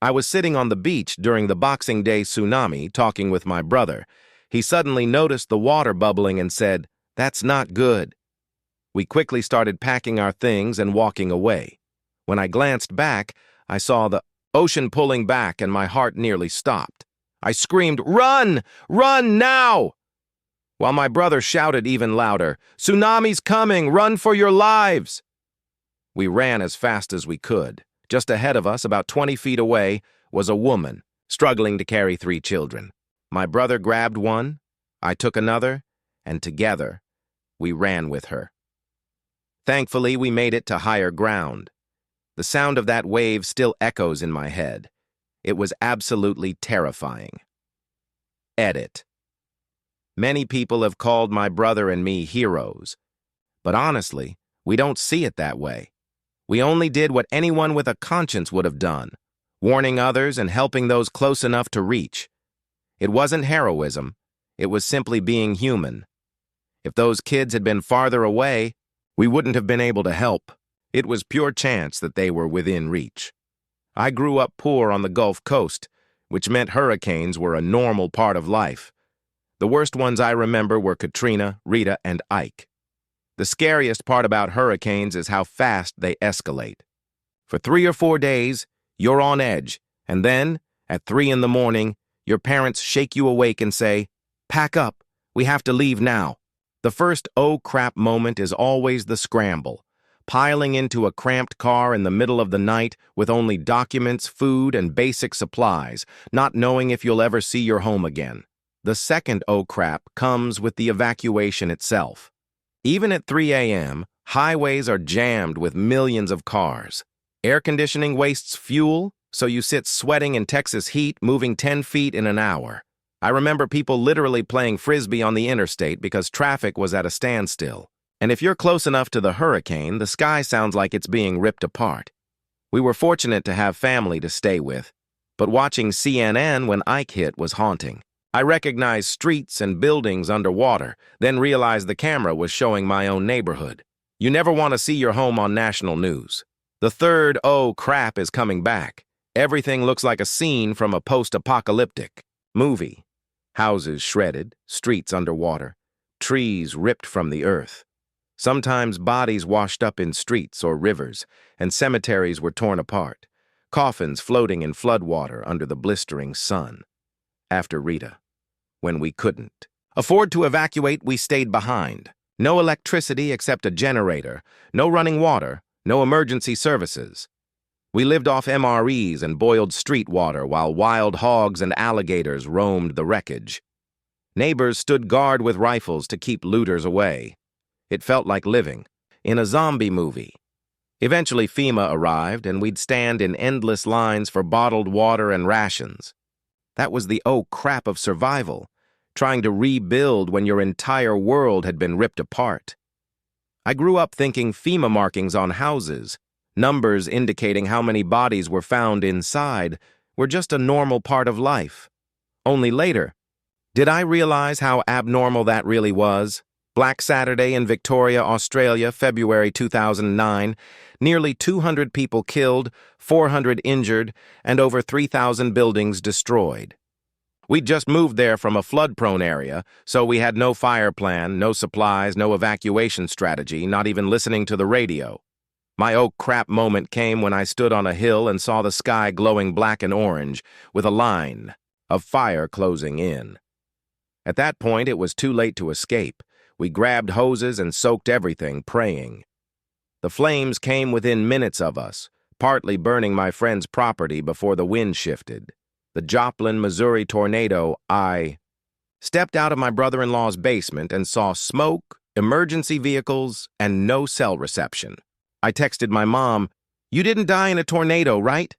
I was sitting on the beach during the Boxing Day tsunami talking with my brother. He suddenly noticed the water bubbling and said, "That's not good." We quickly started packing our things and walking away. When I glanced back, I saw the ocean pulling back and my heart nearly stopped. I screamed, "Run! Run now!" While my brother shouted even louder, "Tsunami's coming! Run for your lives!" We ran as fast as we could. Just ahead of us, about 20 feet away, was a woman, struggling to carry 3 children. My brother grabbed one, I took another, and together, we ran with her. Thankfully, we made it to higher ground. The sound of that wave still echoes in my head. It was absolutely terrifying. Edit. Many people have called my brother and me heroes, but honestly, we don't see it that way. We only did what anyone with a conscience would have done, warning others and helping those close enough to reach. It wasn't heroism, it was simply being human. If those kids had been farther away, we wouldn't have been able to help. It was pure chance that they were within reach. I grew up poor on the Gulf Coast, which meant hurricanes were a normal part of life. The worst ones I remember were Katrina, Rita, and Ike. The scariest part about hurricanes is how fast they escalate. For 3 or 4 days, you're on edge, and then, at 3 in the morning, your parents shake you awake and say, "Pack up, we have to leave now." The first oh crap moment is always the scramble, piling into a cramped car in the middle of the night with only documents, food, and basic supplies, not knowing if you'll ever see your home again. The second oh crap comes with the evacuation itself. Even at 3 a.m., highways are jammed with millions of cars. Air conditioning wastes fuel, so you sit sweating in Texas heat, moving 10 feet in an hour. I remember people literally playing frisbee on the interstate because traffic was at a standstill. And if you're close enough to the hurricane, the sky sounds like it's being ripped apart. We were fortunate to have family to stay with, but watching CNN when Ike hit was haunting. I recognized streets and buildings underwater, then realized the camera was showing my own neighborhood. You never want to see your home on national news. The third oh crap is coming back. Everything looks like a scene from a post-apocalyptic movie. Houses shredded, streets underwater, trees ripped from the earth. Sometimes bodies washed up in streets or rivers, and cemeteries were torn apart, coffins floating in floodwater under the blistering sun. After Rita, when we couldn't afford to evacuate, we stayed behind. No electricity except a generator, no running water, no emergency services. We lived off MREs and boiled street water while wild hogs and alligators roamed the wreckage. Neighbors stood guard with rifles to keep looters away. It felt like living in a zombie movie. Eventually FEMA arrived and we'd stand in endless lines for bottled water and rations. That was the oh crap of survival, trying to rebuild when your entire world had been ripped apart. I grew up thinking FEMA markings on houses, numbers indicating how many bodies were found inside, were just a normal part of life. Only later did I realize how abnormal that really was. Black Saturday in Victoria, Australia, February 2009, nearly 200 people killed, 400 injured, and over 3,000 buildings destroyed. We'd just moved there from a flood-prone area, so we had no fire plan, no supplies, no evacuation strategy, not even listening to the radio. My oh crap moment came when I stood on a hill and saw the sky glowing black and orange, with a line of fire closing in. At that point, it was too late to escape. We grabbed hoses and soaked everything, praying. The flames came within minutes of us, partly burning my friend's property before the wind shifted. The Joplin, Missouri tornado. I stepped out of my brother-in-law's basement and saw smoke, emergency vehicles, and no cell reception. I texted my mom, "You didn't die in a tornado, right?"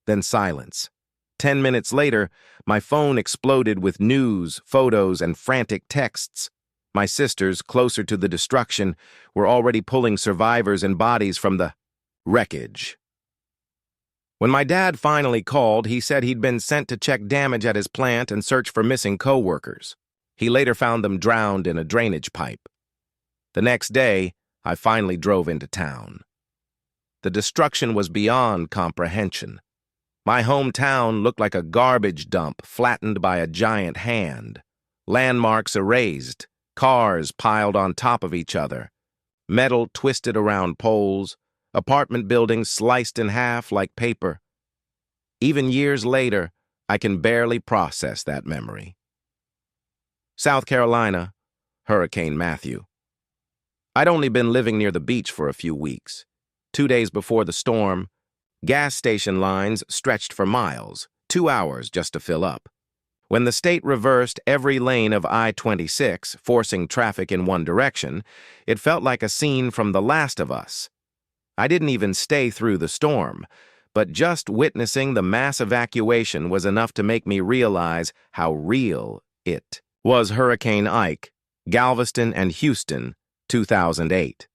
Then silence. 10 minutes later, my phone exploded with news, photos, and frantic texts. My sisters, closer to the destruction, were already pulling survivors and bodies from the wreckage. When my dad finally called, he said he'd been sent to check damage at his plant and search for missing co-workers. He later found them drowned in a drainage pipe. The next day, I finally drove into town. The destruction was beyond comprehension. My hometown looked like a garbage dump flattened by a giant hand. Landmarks erased, cars piled on top of each other, metal twisted around poles, apartment buildings sliced in half like paper. Even years later, I can barely process that memory. South Carolina, Hurricane Matthew. I'd only been living near the beach for a few weeks. 2 days before the storm, gas station lines stretched for miles, 2 hours just to fill up. When the state reversed every lane of I-26, forcing traffic in one direction, it felt like a scene from The Last of Us. I didn't even stay through the storm, but just witnessing the mass evacuation was enough to make me realize how real it was. Hurricane Ike, Galveston and Houston, 2008.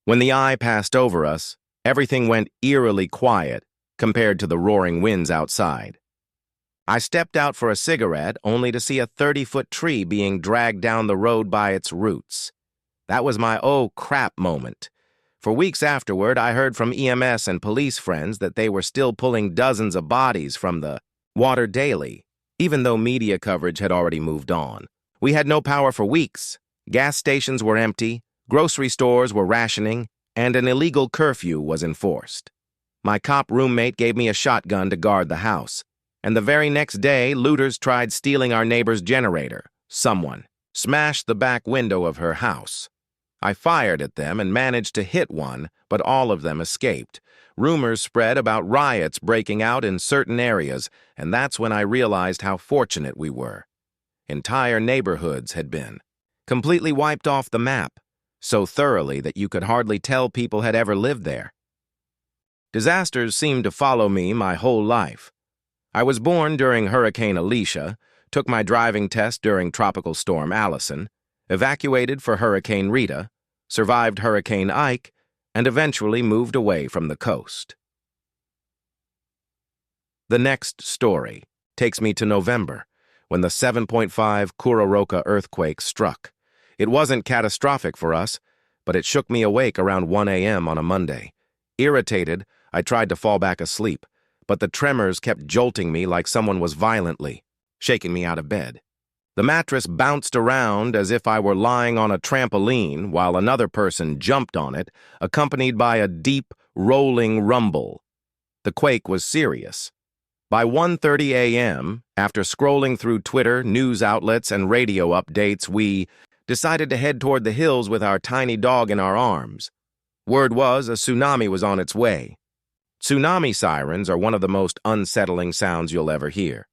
When the eye passed over us, everything went eerily quiet compared to the roaring winds outside. I stepped out for a cigarette only to see a 30-foot tree being dragged down the road by its roots. That was my oh crap moment. For weeks afterward, I heard from EMS and police friends that they were still pulling dozens of bodies from the water daily, even though media coverage had already moved on. We had no power for weeks. Gas stations were empty, grocery stores were rationing, and an illegal curfew was enforced. My cop roommate gave me a shotgun to guard the house, and the very next day, looters tried stealing our neighbor's generator. Someone smashed the back window of her house. I fired at them and managed to hit one, but all of them escaped. Rumors spread about riots breaking out in certain areas, and that's when I realized how fortunate we were. Entire neighborhoods had been completely wiped off the map, so thoroughly that you could hardly tell people had ever lived there. Disasters seemed to follow me my whole life. I was born during Hurricane Alicia, took my driving test during Tropical Storm Allison, evacuated for Hurricane Rita, survived Hurricane Ike, and eventually moved away from the coast. The next story takes me to November, when the 7.5 Kuroroka earthquake struck. It wasn't catastrophic for us, but it shook me awake around 1 a.m. on a Monday. Irritated, I tried to fall back asleep, but the tremors kept jolting me like someone was violently shaking me out of bed. The mattress bounced around as if I were lying on a trampoline while another person jumped on it, accompanied by a deep, rolling rumble. The quake was serious. By 1:30 a.m., after scrolling through Twitter, news outlets, and radio updates, we decided to head toward the hills with our tiny dog in our arms. Word was a tsunami was on its way. Tsunami sirens are one of the most unsettling sounds you'll ever hear.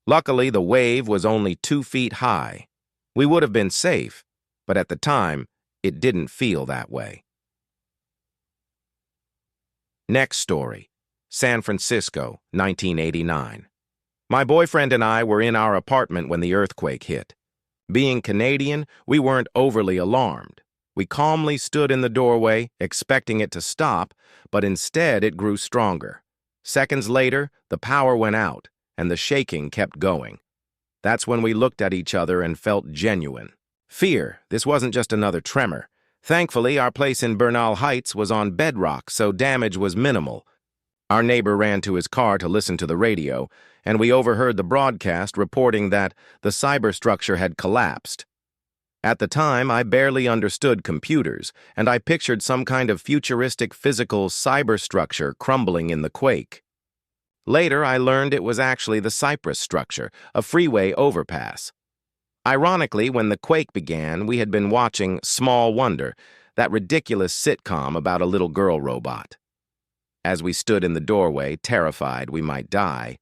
Luckily, the wave was only 2 feet high. We would have been safe, but at the time, it didn't feel that way. Next story, San Francisco, 1989. My boyfriend and I were in our apartment when the earthquake hit. Being Canadian, we weren't overly alarmed. We calmly stood in the doorway, expecting it to stop, but instead it grew stronger. Seconds later, the power went out, and the shaking kept going. That's when we looked at each other and felt genuine fear. This wasn't just another tremor. Thankfully, our place in Bernal Heights was on bedrock, so damage was minimal. Our neighbor ran to his car to listen to the radio, and we overheard the broadcast reporting that the cyberstructure had collapsed. At the time, I barely understood computers, and I pictured some kind of futuristic physical cyberstructure crumbling in the quake. Later, I learned it was actually the Cypress structure, a freeway overpass. Ironically, when the quake began, we had been watching Small Wonder, that ridiculous sitcom about a little girl robot. As we stood in the doorway, terrified we might die,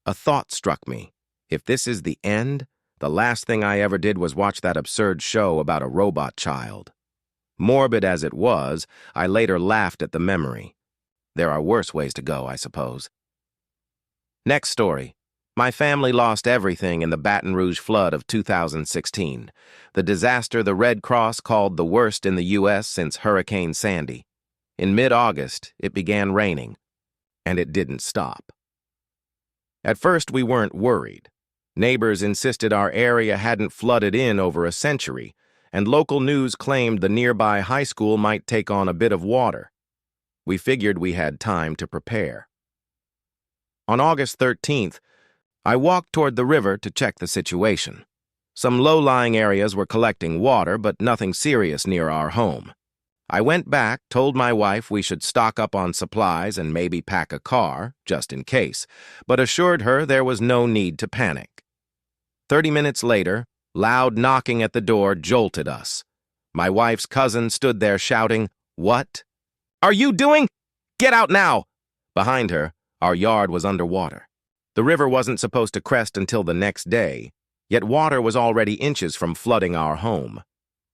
a thought struck me. If this is the end, the last thing I ever did was watch that absurd show about a robot child. Morbid as it was, I later laughed at the memory. There are worse ways to go, I suppose. Next story. My family lost everything in the Baton Rouge flood of 2016, the disaster the Red Cross called the worst in the U.S. since Hurricane Sandy. In mid-August, it began raining, and it didn't stop. At first, we weren't worried. Neighbors insisted our area hadn't flooded in over a century, and local news claimed the nearby high school might take on a bit of water. We figured we had time to prepare. On August 13th, I walked toward the river to check the situation. Some low-lying areas were collecting water, but nothing serious near our home. I went back, told my wife we should stock up on supplies and maybe pack a car, just in case, but assured her there was no need to panic. 30 minutes later, loud knocking at the door jolted us. My wife's cousin stood there shouting, "What are you doing? Get out now!" Behind her, our yard was underwater. The river wasn't supposed to crest until the next day, yet water was already inches from flooding our home.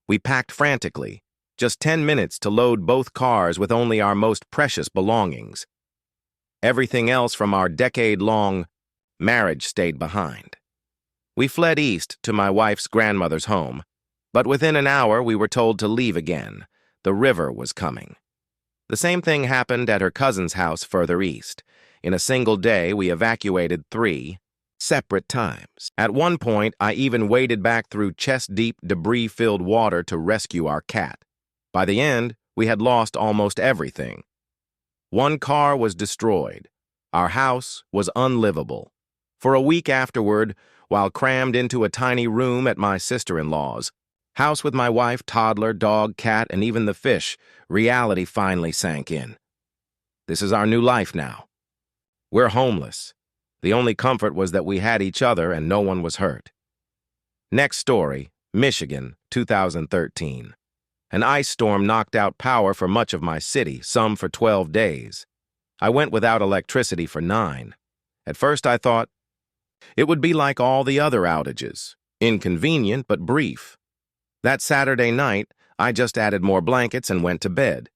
We packed frantically, just 10 minutes to load both cars with only our most precious belongings. Everything else from our decade-long marriage stayed behind. We fled east to my wife's grandmother's home, but within an hour we were told to leave again. The river was coming. The same thing happened at her cousin's house further east. In a single day, we evacuated 3 separate times. At one point, I even waded back through chest-deep, debris-filled water to rescue our cat. By the end, we had lost almost everything. One car was destroyed. Our house was unlivable. For a week afterward, while crammed into a tiny room at my sister-in-law's, house with my wife, toddler, dog, cat, and even the fish, reality finally sank in. This is our new life now. We're homeless. The only comfort was that we had each other and no one was hurt. Next story, Michigan, 2013. An ice storm knocked out power for much of my city, some for 12 days. I went without electricity for 9. At first I thought it would be like all the other outages, inconvenient but brief. That Saturday night, I just added more blankets and went to bed.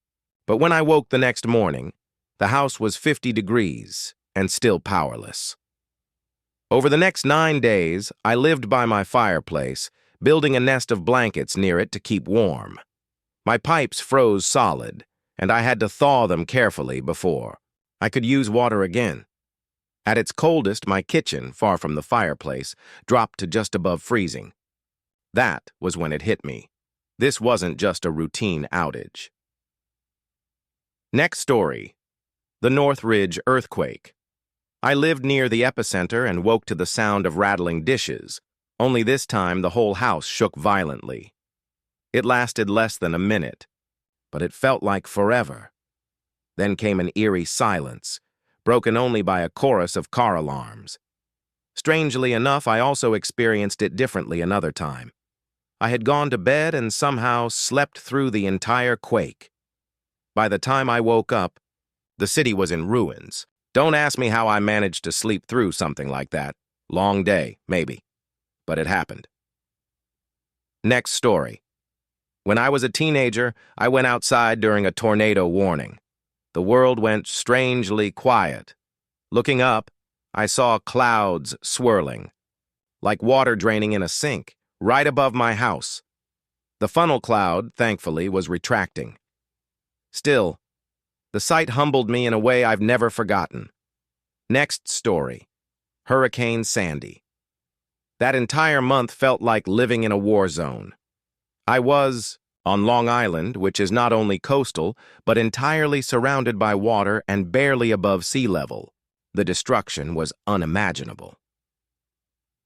But when I woke the next morning, the house was 50 degrees and still powerless. Over the next 9 days, I lived by my fireplace, building a nest of blankets near it to keep warm. My pipes froze solid, and I had to thaw them carefully before I could use water again. At its coldest, my kitchen, far from the fireplace, dropped to just above freezing. That was when it hit me. This wasn't just a routine outage. Next story, the Northridge earthquake. I lived near the epicenter and woke to the sound of rattling dishes, only this time the whole house shook violently. It lasted less than a minute, but it felt like forever. Then came an eerie silence, broken only by a chorus of car alarms. Strangely enough, I also experienced it differently another time. I had gone to bed and somehow slept through the entire quake. By the time I woke up, the city was in ruins. Don't ask me how I managed to sleep through something like that. Long day, maybe. But it happened. Next story. When I was a teenager, I went outside during a tornado warning. The world went strangely quiet. Looking up, I saw clouds swirling, like water draining in a sink, right above my house. The funnel cloud, thankfully, was retracting. Still, the sight humbled me in a way I've never forgotten. Next story. Hurricane Sandy. That entire month felt like living in a war zone. I was on Long Island, which is not only coastal, but entirely surrounded by water and barely above sea level. The destruction was unimaginable.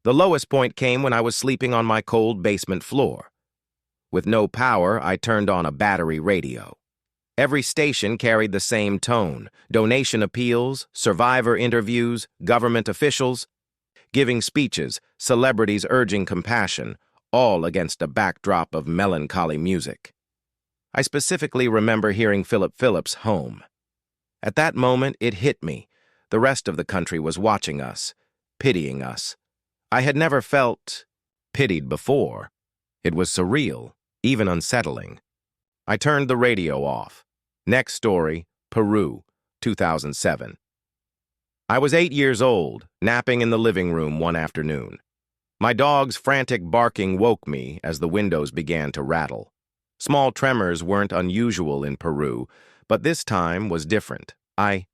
The lowest point came when I was sleeping on my cold basement floor. With no power, I turned on a battery radio. Every station carried the same tone: donation appeals, survivor interviews, government officials, giving speeches, celebrities urging compassion, all against a backdrop of melancholy music. I specifically remember hearing Philip Phillips' Home. At that moment, it hit me. The rest of the country was watching us, pitying us. I had never felt pitied before. It was surreal, even unsettling. I turned the radio off. Next story, Peru, 2007. I was 8 years old, napping in the living room one afternoon. My dog's frantic barking woke me as the windows began to rattle. Small tremors weren't unusual in Peru, but this time was different. I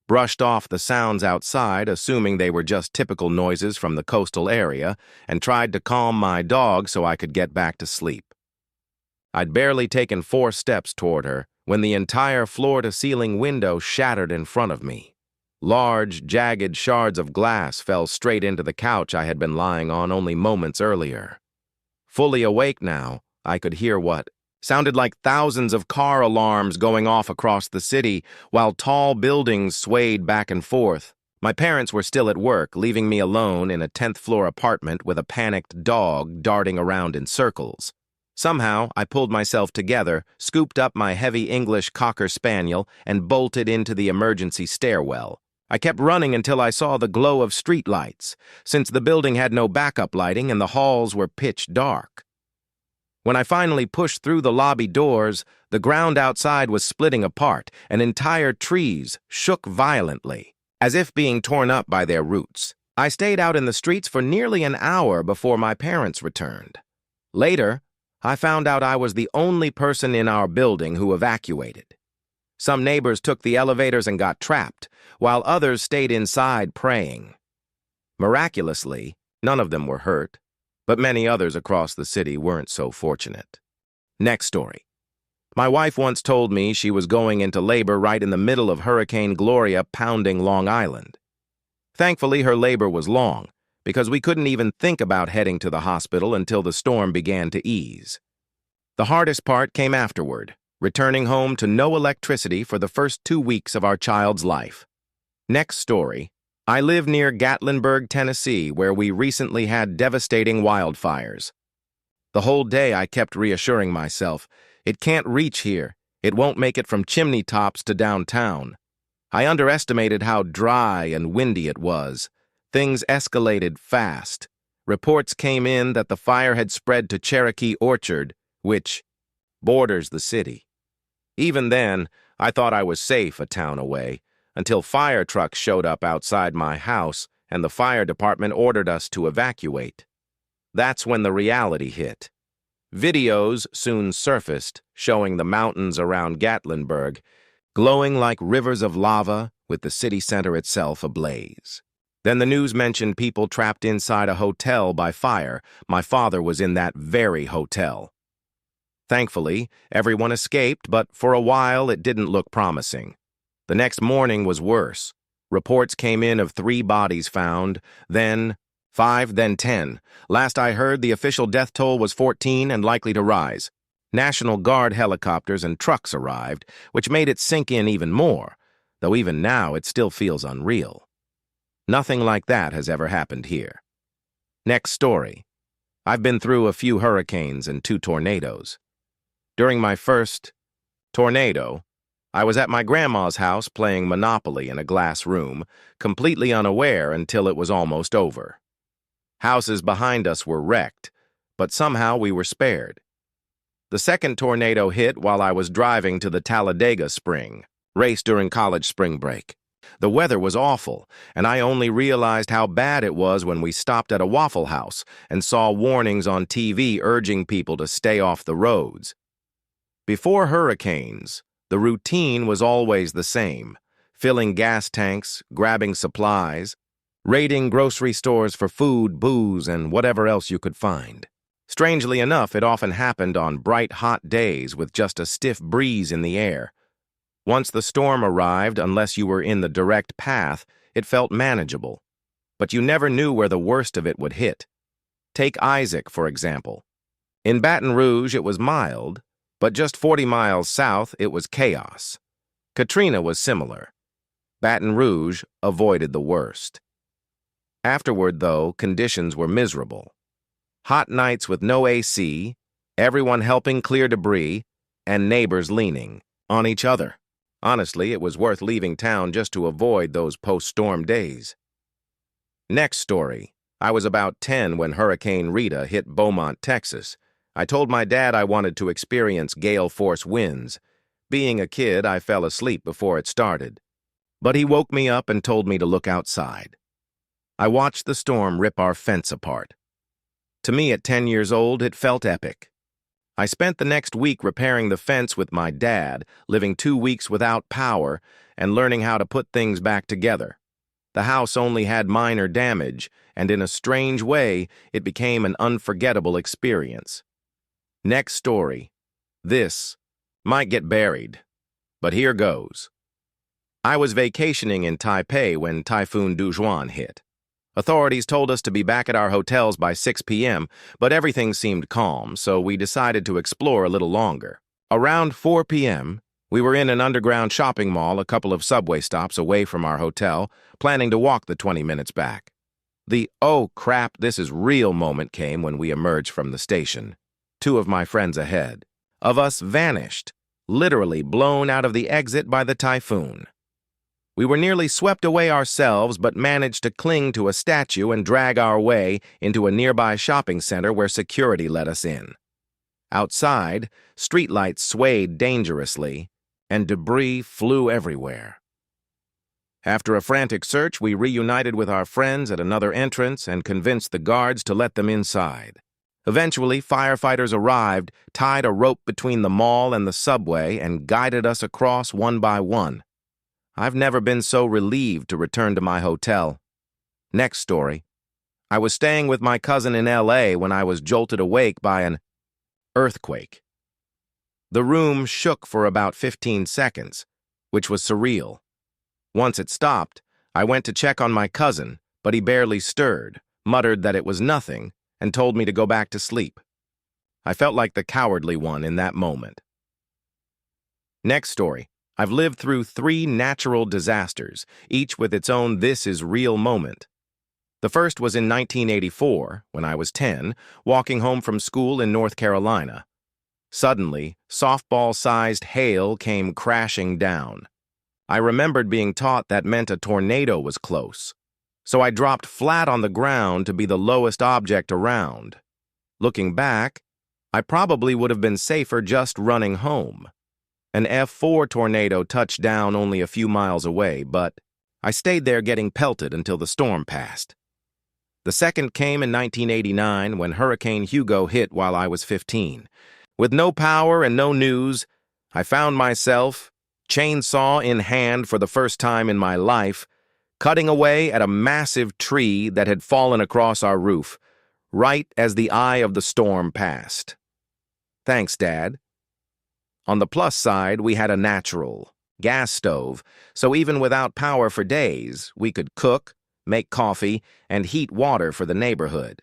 brushed off the sounds outside, assuming they were just typical noises from the coastal area, and tried to calm my dog so I could get back to sleep. I'd barely taken 4 steps toward her when the entire floor-to-ceiling window shattered in front of me. Large, jagged shards of glass fell straight into the couch I had been lying on only moments earlier. Fully awake now, I could hear what sounded like thousands of car alarms going off across the city while tall buildings swayed back and forth. My parents were still at work, leaving me alone in a 10th-floor apartment with a panicked dog darting around in circles. Somehow, I pulled myself together, scooped up my heavy English Cocker Spaniel, and bolted into the emergency stairwell. I kept running until I saw the glow of streetlights, since the building had no backup lighting and the halls were pitch dark. When I finally pushed through the lobby doors, the ground outside was splitting apart, and entire trees shook violently, as if being torn up by their roots. I stayed out in the streets for nearly an hour before my parents returned. Later, I found out I was the only person in our building who evacuated. Some neighbors took the elevators and got trapped, while others stayed inside praying. Miraculously, none of them were hurt, but many others across the city weren't so fortunate. Next story. My wife once told me she was going into labor right in the middle of Hurricane Gloria pounding Long Island. Thankfully, her labor was long, because we couldn't even think about heading to the hospital until the storm began to ease. The hardest part came afterward, returning home to no electricity for the first 2 weeks of our child's life. Next story. I live near Gatlinburg, Tennessee, where we recently had devastating wildfires. The whole day I kept reassuring myself, it can't reach here. It won't make it from chimney tops to downtown. I underestimated how dry and windy it was. Things escalated fast. Reports came in that the fire had spread to Cherokee Orchard, which borders the city. Even then, I thought I was safe a town away, until fire trucks showed up outside my house and the fire department ordered us to evacuate. That's when the reality hit. Videos soon surfaced showing the mountains around Gatlinburg glowing like rivers of lava with the city center itself ablaze. Then the news mentioned people trapped inside a hotel by fire. My father was in that very hotel. Thankfully, everyone escaped, but for a while it didn't look promising. The next morning was worse. Reports came in of 3 bodies found, then 5, then 10. Last I heard, the official death toll was 14 and likely to rise. National Guard helicopters and trucks arrived, which made it sink in even more, though even now it still feels unreal. Nothing like that has ever happened here. Next story. I've been through a few hurricanes and 2 tornadoes. During my first tornado, I was at my grandma's house playing Monopoly in a glass room, completely unaware until it was almost over. Houses behind us were wrecked, but somehow we were spared. The second tornado hit while I was driving to the Talladega Spring race during college spring break. The weather was awful, and I only realized how bad it was when we stopped at a Waffle House and saw warnings on TV urging people to stay off the roads. Before hurricanes, the routine was always the same: filling gas tanks, grabbing supplies, raiding grocery stores for food, booze, and whatever else you could find. Strangely enough, it often happened on bright, hot days with just a stiff breeze in the air. Once the storm arrived, unless you were in the direct path, it felt manageable. But you never knew where the worst of it would hit. Take Isaac, for example. In Baton Rouge, it was mild, but just 40 miles south, it was chaos. Katrina was similar. Baton Rouge avoided the worst. Afterward, though, conditions were miserable. Hot nights with no AC, everyone helping clear debris, and neighbors leaning on each other. Honestly, it was worth leaving town just to avoid those post-storm days. Next story. I was about 10 when Hurricane Rita hit Beaumont, Texas. I told my dad I wanted to experience gale-force winds. Being a kid, I fell asleep before it started. But he woke me up and told me to look outside. I watched the storm rip our fence apart. To me, at 10 years old, it felt epic. I spent the next week repairing the fence with my dad, living 2 weeks without power, and learning how to put things back together. The house only had minor damage, and in a strange way, it became an unforgettable experience. Next story. This might get buried, but here goes. I was vacationing in Taipei when Typhoon Dujuan hit. Authorities told us to be back at our hotels by 6 p.m., but everything seemed calm, so we decided to explore a little longer. Around 4 p.m., we were in an underground shopping mall a couple of subway stops away from our hotel, planning to walk the 20 minutes back. The "oh crap, this is real" moment came when we emerged from the station. Two of my friends ahead of us vanished, literally blown out of the exit by the typhoon. We were nearly swept away ourselves, but managed to cling to a statue and drag our way into a nearby shopping center where security let us in. Outside, streetlights swayed dangerously, and debris flew everywhere. After a frantic search, we reunited with our friends at another entrance and convinced the guards to let them inside. Eventually, firefighters arrived, tied a rope between the mall and the subway, and guided us across one by one. I've never been so relieved to return to my hotel. Next story. I was staying with my cousin in L.A. when I was jolted awake by an earthquake. The room shook for about 15 seconds, which was surreal. Once it stopped, I went to check on my cousin, but he barely stirred, muttered that it was nothing, and told me to go back to sleep. I felt like the cowardly one in that moment. Next story. I've lived through 3 natural disasters, each with its own "this is real" moment. The first was in 1984, when I was 10, walking home from school in North Carolina. Suddenly, softball-sized hail came crashing down. I remembered being taught that meant a tornado was close, so I dropped flat on the ground to be the lowest object around. Looking back, I probably would have been safer just running home. An F4 tornado touched down only a few miles away, but I stayed there getting pelted until the storm passed. The second came in 1989 when Hurricane Hugo hit while I was 15. With no power and no news, I found myself, chainsaw in hand for the first time in my life, cutting away at a massive tree that had fallen across our roof, right as the eye of the storm passed. Thanks, Dad. On the plus side, we had a natural gas stove, so even without power for days, we could cook, make coffee, and heat water for the neighborhood.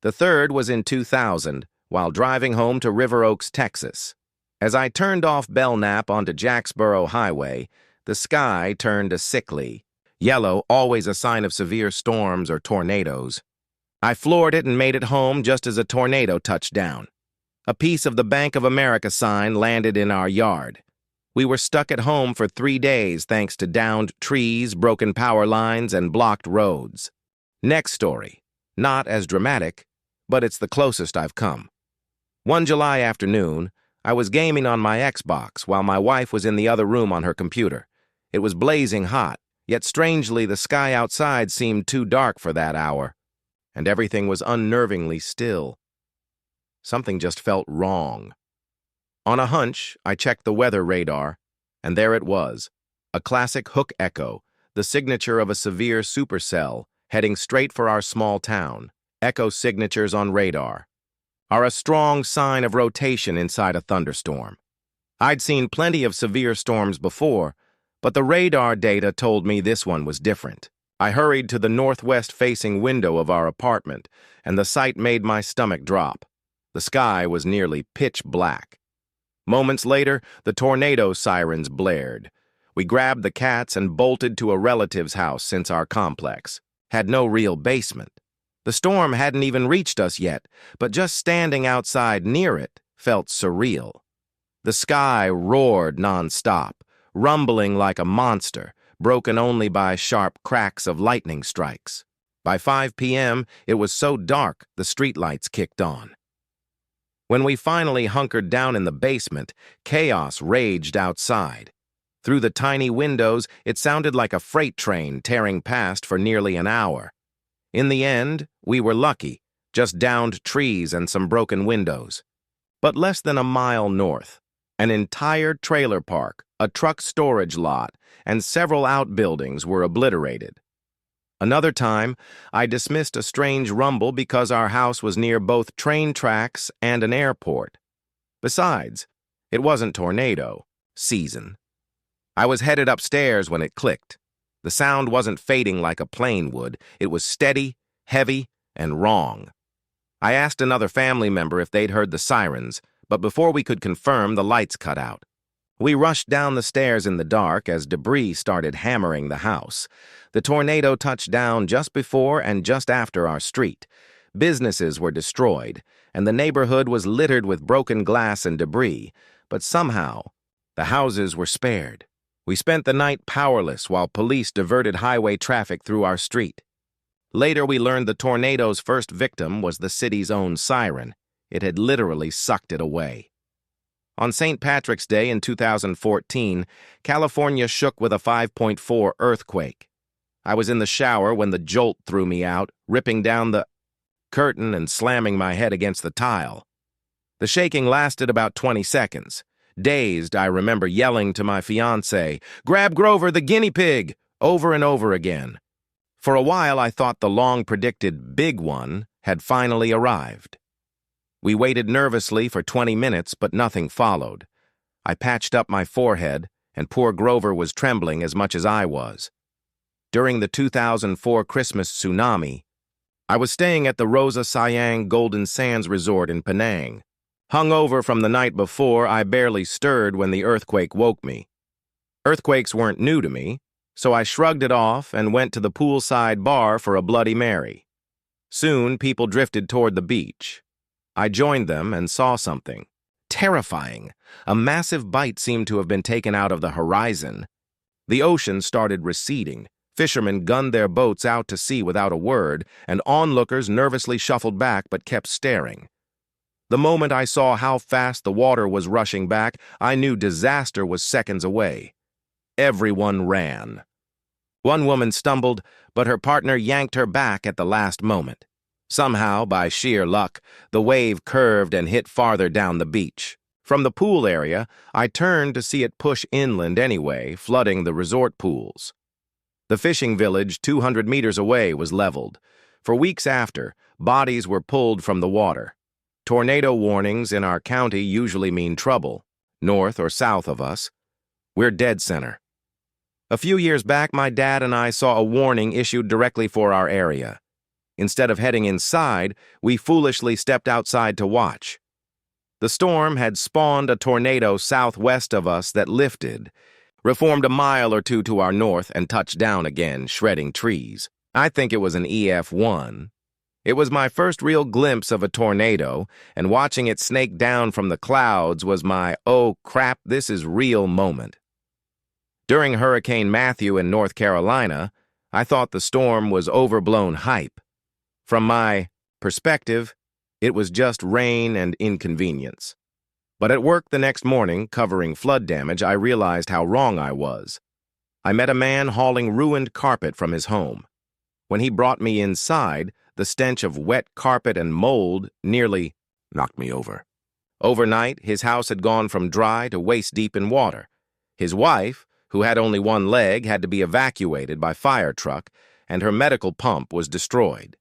The third was in 2000, while driving home to River Oaks, Texas. As I turned off Belknap onto Jacksboro Highway, the sky turned a sickly yellow, always a sign of severe storms or tornadoes. I floored it and made it home just as a tornado touched down. A piece of the Bank of America sign landed in our yard. We were stuck at home for 3 days thanks to downed trees, broken power lines, and blocked roads. Next story. Not as dramatic, but it's the closest I've come. One July afternoon, I was gaming on my Xbox while my wife was in the other room on her computer. It was blazing hot, yet strangely the sky outside seemed too dark for that hour, and everything was unnervingly still. Something just felt wrong. On a hunch, I checked the weather radar, and there it was, a classic hook echo, the signature of a severe supercell, heading straight for our small town. Echo signatures on radar are a strong sign of rotation inside a thunderstorm. I'd seen plenty of severe storms before, but the radar data told me this one was different. I hurried to the northwest-facing window of our apartment, and the sight made my stomach drop. The sky was nearly pitch black. Moments later, the tornado sirens blared. We grabbed the cats and bolted to a relative's house since our complex had no real basement. The storm hadn't even reached us yet, but just standing outside near it felt surreal. The sky roared nonstop, rumbling like a monster, broken only by sharp cracks of lightning strikes. By 5 p.m., it was so dark the streetlights kicked on. When we finally hunkered down in the basement, chaos raged outside. Through the tiny windows, it sounded like a freight train tearing past for nearly an hour. In the end, we were lucky, just downed trees and some broken windows. But less than a mile north, an entire trailer park, a truck storage lot, and several outbuildings were obliterated. Another time, I dismissed a strange rumble because our house was near both train tracks and an airport. Besides, it wasn't tornado season. I was headed upstairs when it clicked. The sound wasn't fading like a plane would. It was steady, heavy, and wrong. I asked another family member if they'd heard the sirens, but before we could confirm, the lights cut out. We rushed down the stairs in the dark as debris started hammering the house. The tornado touched down just before and just after our street. Businesses were destroyed, and the neighborhood was littered with broken glass and debris, but somehow, the houses were spared. We spent the night powerless while police diverted highway traffic through our street. Later, we learned the tornado's first victim was the city's own siren. It had literally sucked it away. On St. Patrick's Day in 2014, California shook with a 5.4 earthquake. I was in the shower when the jolt threw me out, ripping down the curtain and slamming my head against the tile. The shaking lasted about 20 seconds. Dazed, I remember yelling to my fiancé, "Grab Grover, the guinea pig!" over and over again. For a while, I thought the long-predicted big one had finally arrived. We waited nervously for 20 minutes, but nothing followed. I patched up my forehead, and poor Grover was trembling as much as I was. During the 2004 Christmas tsunami, I was staying at the Rosa Sayang Golden Sands Resort in Penang. Hungover from the night before, I barely stirred when the earthquake woke me. Earthquakes weren't new to me, so I shrugged it off and went to the poolside bar for a Bloody Mary. Soon, people drifted toward the beach. I joined them and saw something terrifying. A massive bite seemed to have been taken out of the horizon. The ocean started receding. Fishermen gunned their boats out to sea without a word, and onlookers nervously shuffled back but kept staring. The moment I saw how fast the water was rushing back, I knew disaster was seconds away. Everyone ran. One woman stumbled, but her partner yanked her back at the last moment. Somehow, by sheer luck, the wave curved and hit farther down the beach. From the pool area, I turned to see it push inland anyway, flooding the resort pools. The fishing village 200 meters away was leveled. For weeks after, bodies were pulled from the water. Tornado warnings in our county usually mean trouble, north or south of us. We're dead center. A few years back, my dad and I saw a warning issued directly for our area. Instead of heading inside, we foolishly stepped outside to watch. The storm had spawned a tornado southwest of us that lifted, reformed a mile or two to our north, and touched down again, shredding trees. I think it was an EF1. It was my first real glimpse of a tornado, and watching it snake down from the clouds was my, "Oh crap, this is real" moment. During Hurricane Matthew in North Carolina, I thought the storm was overblown hype. From my perspective, it was just rain and inconvenience. But at work the next morning, covering flood damage, I realized how wrong I was. I met a man hauling ruined carpet from his home. When he brought me inside, the stench of wet carpet and mold nearly knocked me over. Overnight, his house had gone from dry to waist-deep in water. His wife, who had only one leg, had to be evacuated by fire truck, and her medical pump was destroyed.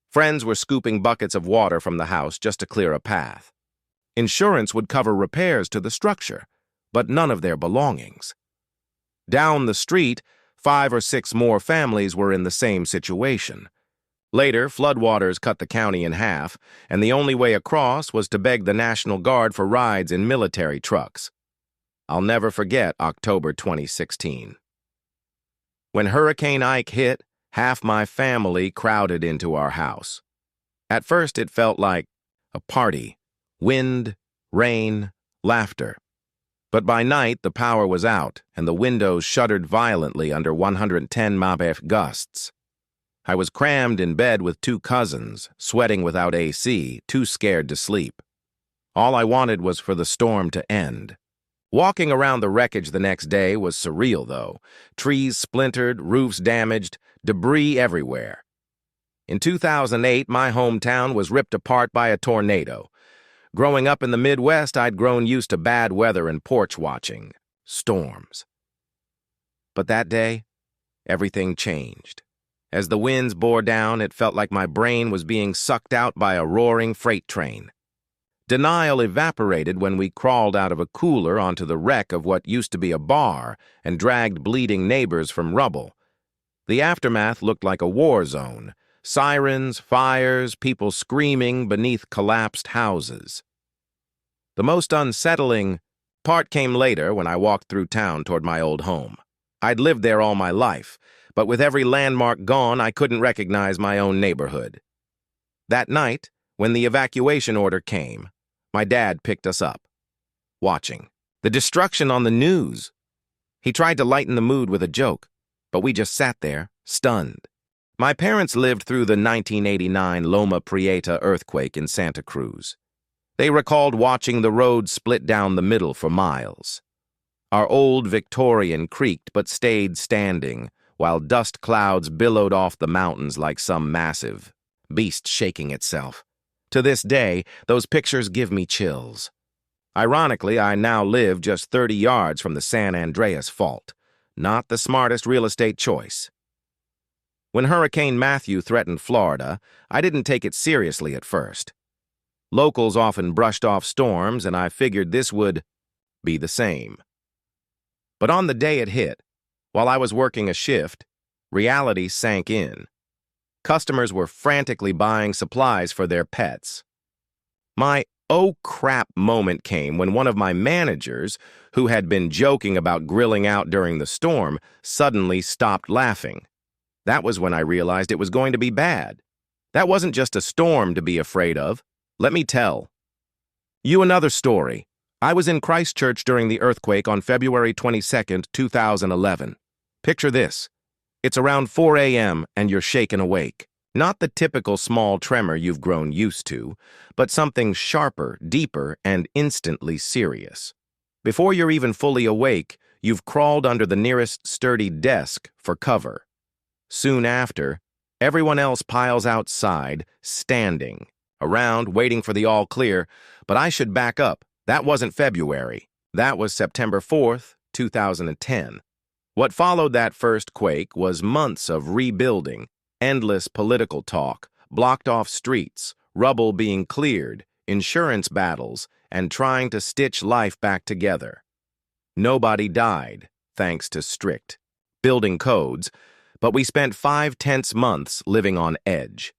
Friends were scooping buckets of water from the house just to clear a path. Insurance would cover repairs to the structure, but none of their belongings. Down the street, 5 or 6 more families were in the same situation. Later, floodwaters cut the county in half, and the only way across was to beg the National Guard for rides in military trucks. I'll never forget October 2016. When Hurricane Ike hit, half my family crowded into our house. At first, it felt like a party. Wind, rain, laughter. But by night, the power was out, and the windows shuddered violently under 110 mph gusts. I was crammed in bed with 2 cousins, sweating without AC, too scared to sleep. All I wanted was for the storm to end. Walking around the wreckage the next day was surreal, though. Trees splintered, roofs damaged, debris everywhere. In 2008, my hometown was ripped apart by a tornado. Growing up in the Midwest, I'd grown used to bad weather and porch watching, storms. But that day, everything changed. As the winds bore down, it felt like my brain was being sucked out by a roaring freight train. Denial evaporated when we crawled out of a cooler onto the wreck of what used to be a bar and dragged bleeding neighbors from rubble. The aftermath looked like a war zone. Sirens, fires, people screaming beneath collapsed houses. The most unsettling part came later when I walked through town toward my old home. I'd lived there all my life, but with every landmark gone, I couldn't recognize my own neighborhood. That night, when the evacuation order came, my dad picked us up, watching the destruction on the news. He tried to lighten the mood with a joke, but we just sat there, stunned. My parents lived through the 1989 Loma Prieta earthquake in Santa Cruz. They recalled watching the road split down the middle for miles. Our old Victorian creaked but stayed standing, while dust clouds billowed off the mountains like some massive beast shaking itself. To this day, those pictures give me chills. Ironically, I now live just 30 yards from the San Andreas Fault. Not the smartest real estate choice. When Hurricane Matthew threatened Florida, I didn't take it seriously at first. Locals often brushed off storms, and I figured this would be the same. But on the day it hit, while I was working a shift, reality sank in. Customers were frantically buying supplies for their pets. My oh crap moment came when one of my managers, who had been joking about grilling out during the storm, suddenly stopped laughing. That was when I realized it was going to be bad. That wasn't just a storm to be afraid of. Let me tell you another story. I was in Christchurch during the earthquake on February 22, 2011. Picture this. It's around 4 a.m. and you're shaken awake. Not the typical small tremor you've grown used to, but something sharper, deeper, and instantly serious. Before you're even fully awake, you've crawled under the nearest sturdy desk for cover. Soon after, everyone else piles outside, standing, around, waiting for the all clear, but I should back up. That wasn't February. That was September 4th, 2010. What followed that first quake was months of rebuilding, endless political talk, blocked-off streets, rubble being cleared, insurance battles, and trying to stitch life back together. Nobody died, thanks to strict building codes, but we spent 5 tense months living on edge.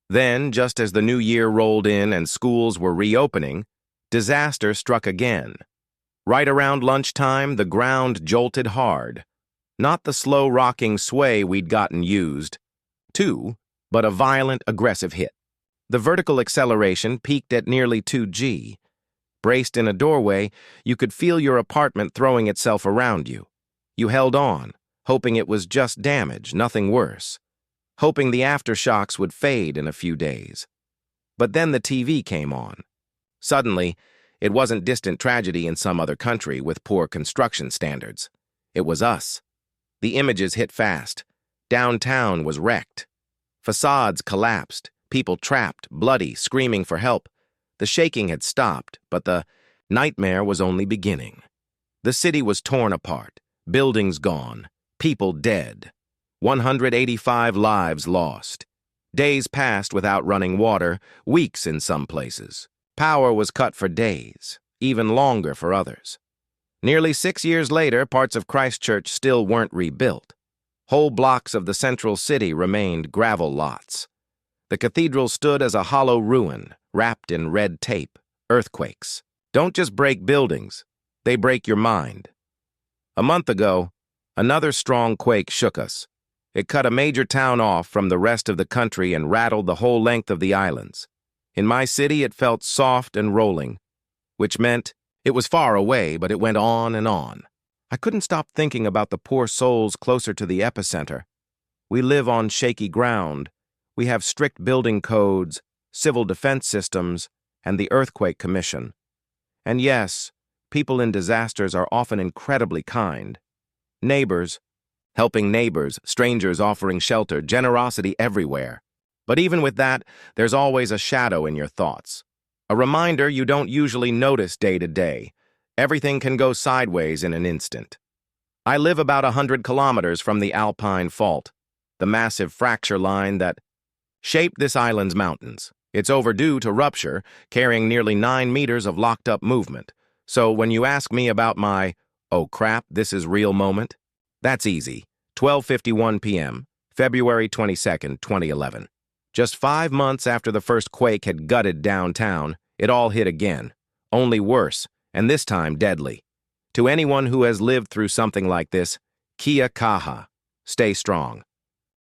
Then, just as the new year rolled in and schools were reopening, disaster struck again. Right around lunchtime, the ground jolted hard. Not the slow rocking sway we'd gotten used to, but a violent, aggressive hit. The vertical acceleration peaked at nearly 2G. Braced in a doorway, you could feel your apartment throwing itself around you. You held on, hoping it was just damage, nothing worse. Hoping the aftershocks would fade in a few days. But then the TV came on. Suddenly, it wasn't distant tragedy in some other country with poor construction standards. It was us. The images hit fast. Downtown was wrecked. Facades collapsed, people trapped, bloody, screaming for help. The shaking had stopped, but the nightmare was only beginning. The city was torn apart, buildings gone, people dead. 185 lives lost. Days passed without running water, weeks in some places. Power was cut for days, even longer for others. Nearly 6 years later, parts of Christchurch still weren't rebuilt. Whole blocks of the central city remained gravel lots. The cathedral stood as a hollow ruin, wrapped in red tape. Earthquakes don't just break buildings, they break your mind. A month ago, another strong quake shook us. It cut a major town off from the rest of the country and rattled the whole length of the islands. In my city, it felt soft and rolling, which meant it was far away, but it went on and on. I couldn't stop thinking about the poor souls closer to the epicenter. We live on shaky ground. We have strict building codes, civil defense systems, and the Earthquake Commission. And yes, people in disasters are often incredibly kind. Neighbors, helping neighbors, strangers offering shelter, generosity everywhere. But even with that, there's always a shadow in your thoughts. A reminder you don't usually notice day to day. Everything can go sideways in an instant. I live about 100 kilometers from the Alpine Fault, the massive fracture line that shaped this island's mountains. It's overdue to rupture, carrying nearly 9 meters of locked-up movement. So when you ask me about my, "Oh crap, this is real" moment, that's easy. 12:51 p.m., February 22nd, 2011. Just 5 months after the first quake had gutted downtown, it all hit again. Only worse, and this time deadly. To anyone who has lived through something like this, kia kaha. Stay strong.